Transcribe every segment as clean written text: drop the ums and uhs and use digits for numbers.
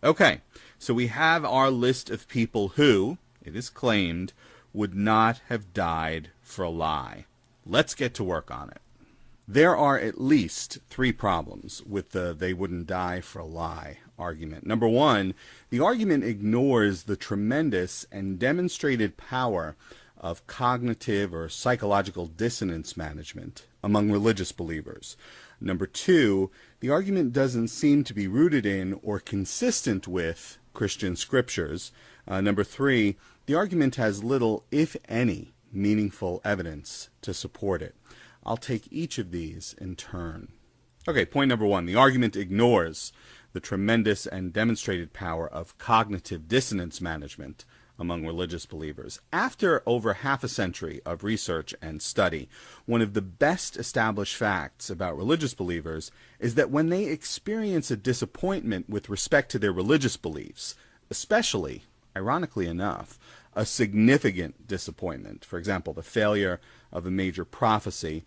Okay, so we have our list of people who, it is claimed, would not have died for a lie. Let's get to work on it. There are at least three problems with the "they wouldn't die for a lie" argument. Number one, the argument ignores the tremendous and demonstrated power of cognitive or psychological dissonance management among religious believers. Number two, the argument doesn't seem to be rooted in or consistent with Christian scriptures. Number three, the argument has little, if any, meaningful evidence to support it. I'll take each of these in turn. Okay, point number one, the argument ignores the tremendous and demonstrated power of cognitive dissonance management among religious believers. After over half a century of research and study, one of the best established facts about religious believers is that when they experience a disappointment with respect to their religious beliefs, especially, ironically enough, a significant disappointment, for example, the failure of a major prophecy,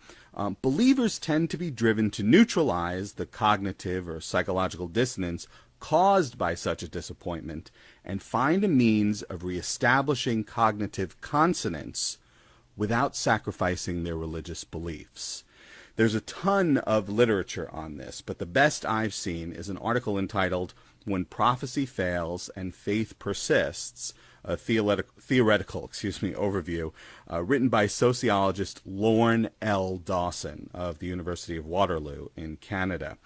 believers tend to be driven to neutralize the cognitive or psychological dissonance caused by such a disappointment and find a means of reestablishing cognitive consonance without sacrificing their religious beliefs. There's a ton of literature on this, but the best I've seen is an article entitled "When Prophecy Fails and Faith Persists," a theoretical overview, written by sociologist Lorne L. Dawson of the University of Waterloo in Canada.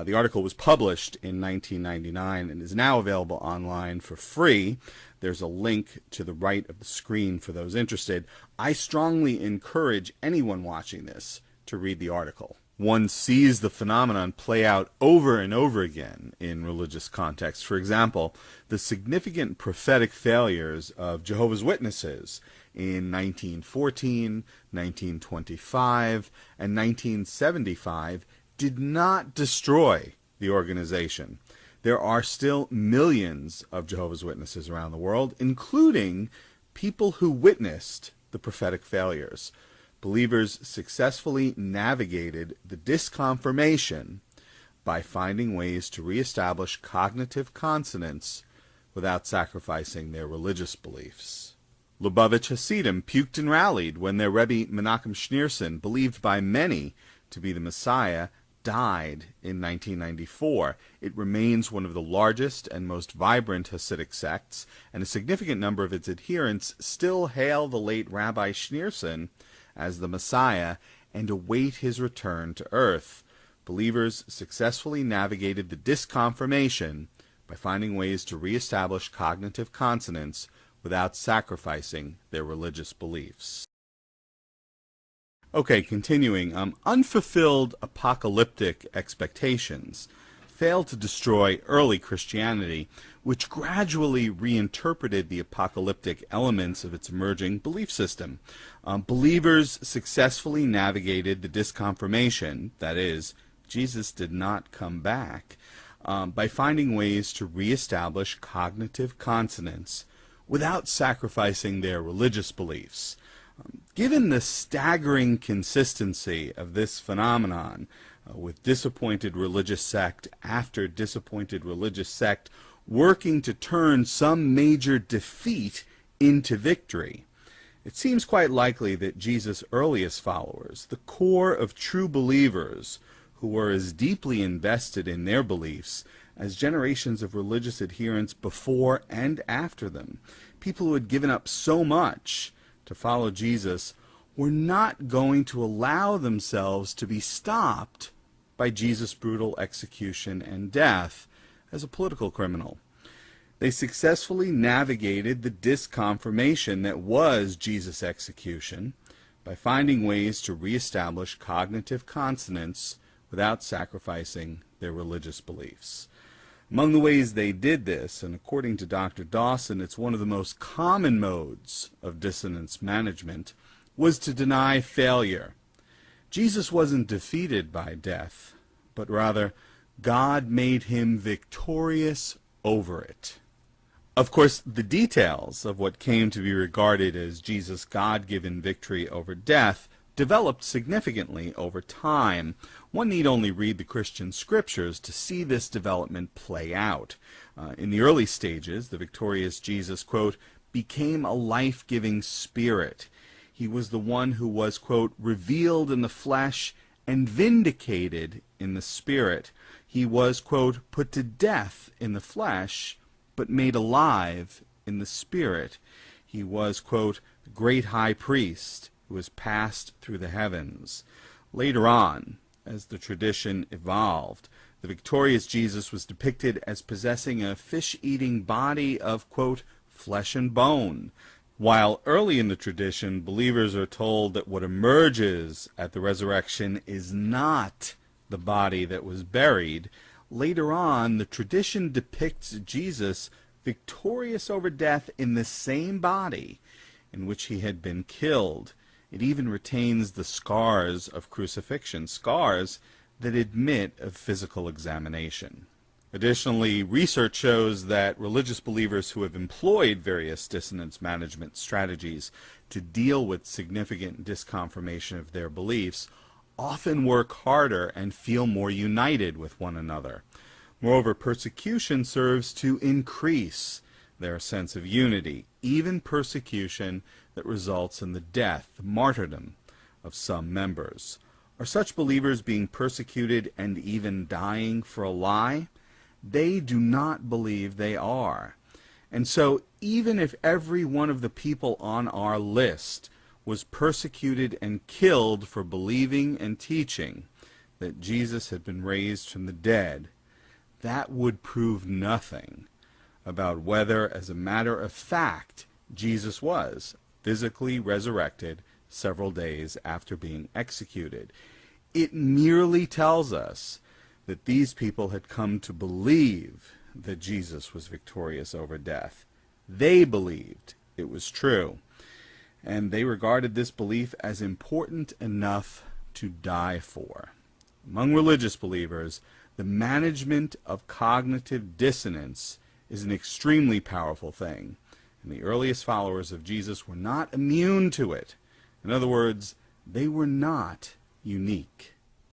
The article was published in 1999 and is now available online for free. There's a link to the right of the screen for those interested. I strongly encourage anyone watching this to read the article. One sees the phenomenon play out over and over again in religious contexts. For example, the significant prophetic failures of Jehovah's Witnesses in 1914, 1925, and 1975 did not destroy the organization. There are still millions of Jehovah's Witnesses around the world, including people who witnessed the prophetic failures. Believers successfully navigated the disconfirmation by finding ways to reestablish cognitive consonance without sacrificing their religious beliefs. Lubavitch Hasidim puked and rallied when their Rebbe Menachem Schneerson, believed by many to be the Messiah, died in 1994. It remains one of the largest and most vibrant Hasidic sects, and a significant number of its adherents still hail the late Rabbi Schneerson as the Messiah and await his return to earth. Believers successfully navigated the disconfirmation by finding ways to reestablish cognitive consonance without sacrificing their religious beliefs. Okay, continuing. Unfulfilled apocalyptic expectations failed to destroy early Christianity, which gradually reinterpreted the apocalyptic elements of its emerging belief system. Believers successfully navigated the disconfirmation, that is, Jesus did not come back, by finding ways to reestablish cognitive consonance without sacrificing their religious beliefs. Given the staggering consistency of this phenomenon, with disappointed religious sect after disappointed religious sect working to turn some major defeat into victory, it seems quite likely that Jesus' earliest followers, the core of true believers who were as deeply invested in their beliefs as generations of religious adherents before and after them, people who had given up so much to follow Jesus, were not going to allow themselves to be stopped by Jesus' brutal execution and death as a political criminal. They successfully navigated the disconfirmation that was Jesus' execution by finding ways to reestablish cognitive consonance without sacrificing their religious beliefs. Among the ways they did this, and according to Dr. Dawson, it's one of the most common modes of dissonance management, was to deny failure. Jesus wasn't defeated by death, but rather God made him victorious over it. Of course, the details of what came to be regarded as Jesus' God-given victory over death developed significantly over time. One need only read the Christian scriptures to see this development play out. In the early stages, the victorious Jesus, quote, became a life-giving spirit. He was the one who was, quote, revealed in the flesh and vindicated in the spirit. He was, quote, put to death in the flesh, but made alive in the spirit. He was, quote, the great high priest who was passed through the heavens. Later on, as the tradition evolved, the victorious Jesus was depicted as possessing a fish-eating body of, quote, flesh and bone. While early in the tradition, believers are told that what emerges at the resurrection is not the body that was buried, later on, the tradition depicts Jesus victorious over death in the same body in which he had been killed. It even retains the scars of crucifixion, scars that admit of physical examination. Additionally, research shows that religious believers who have employed various dissonance management strategies to deal with significant disconfirmation of their beliefs often work harder and feel more united with one another. Moreover, persecution serves to increase their sense of unity, even persecution that results in the death, the martyrdom of some members. Are such believers being persecuted and even dying for a lie? They do not believe they are. And so, even if every one of the people on our list was persecuted and killed for believing and teaching that Jesus had been raised from the dead, that would prove nothing about whether, as a matter of fact, Jesus was physically resurrected several days after being executed. It merely tells us that these people had come to believe that Jesus was victorious over death. They believed it was true, and they regarded this belief as important enough to die for. Among religious believers, the management of cognitive dissonance is an extremely powerful thing, and the earliest followers of Jesus were not immune to it. In other words, they were not unique.